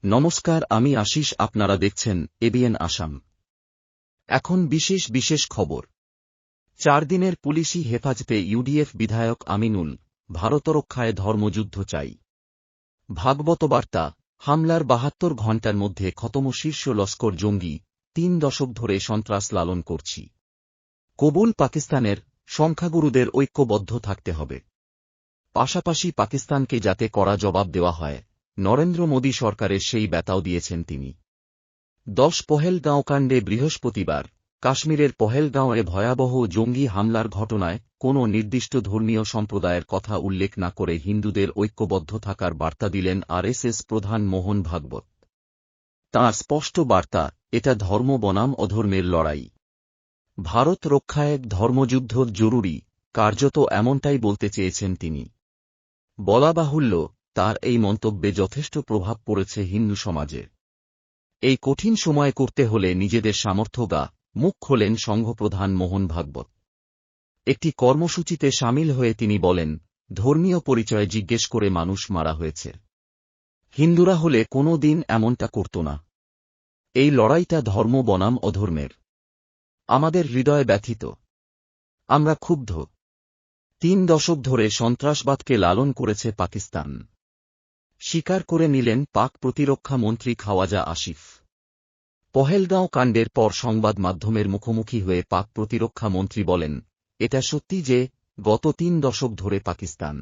নমস্কার, আমি আশিস, আপনারা দেখছেন এবিএন আসাম। এখন বিশেষ খবর। 4 দিনের পুলিশি হেফাজতে ইউডিএফ বিধায়ক আমিনুল, ভারত রক্ষায় ধর্মযুদ্ধ চাই। ভাগবত বার্তা, হামলার 72 ঘণ্টার মধ্যে খতম শীর্ষ লস্কর জঙ্গি, 3 দশক ধরে সন্ত্রাস লালন করছি। কবুল পাকিস্তানের, সংখ্যাগুরুদের ঐক্যবদ্ধ থাকতে হবে। পাশাপাশি পাকিস্তানকে যাতে কড়া জবাব দেওয়া হয়, নরেন্দ্র মোদী সরকারের সেই ব্যাতাও দিয়েছেন তিনি। 10 পহেলগাঁও কাণ্ডে বৃহস্পতিবার কাশ্মীরের পহেলগাঁওয়ে ভয়াবহ জঙ্গি হামলার ঘটনায় কোনো নির্দিষ্ট ধর্মীয় সম্প্রদায়ের কথা উল্লেখ না করে হিন্দুদের ঐক্যবদ্ধ থাকার বার্তা দিলেন আরএসএস প্রধান মোহন ভাগবত। তাঁর স্পষ্ট বার্তা, এটা ধর্ম বনাম অধর্মের লড়াই। ভারত রক্ষায় ধর্মযুদ্ধ জরুরি, কার্যত এমনটাই বলতে চেয়েছেন তিনি। বলা বাহুল্য, তার এই মন্তব্যে যথেষ্ট প্রভাব পড়েছে হিন্দু সমাজে। এই কঠিন সময়ে করতে হলে নিজেদের সামর্থ্য মুখ খোলেন সংঘপ্রধান মোহন ভাগবত। একটি কর্মসূচিতে সামিল হয়ে তিনি বলেন, ধর্মীয় পরিচয় জিজ্ঞেস করে মানুষ মারা হয়েছে। হিন্দুরা হলে কোনো দিন এমনটা করত না। এই লড়াইটা ধর্ম বনাম অধর্মের। আমাদের হৃদয় ব্যথিত। আমরা ক্ষুব্ধ। 3 দশক ধরে সন্ত্রাসবাদকে লালন করেছে পাকিস্তান, স্বীকার করে নিলেন পাক প্রতিরক্ষা মন্ত্রী খাওয়াজা আসিফ। পহেলগাঁও কাণ্ডের পর সংবাদ মাধ্যমের মুখোমুখি হয়ে পাক প্রতিরক্ষা মন্ত্রী বলেন, এটা সত্যি যে গত 3 দশক ধরে পাকিস্তান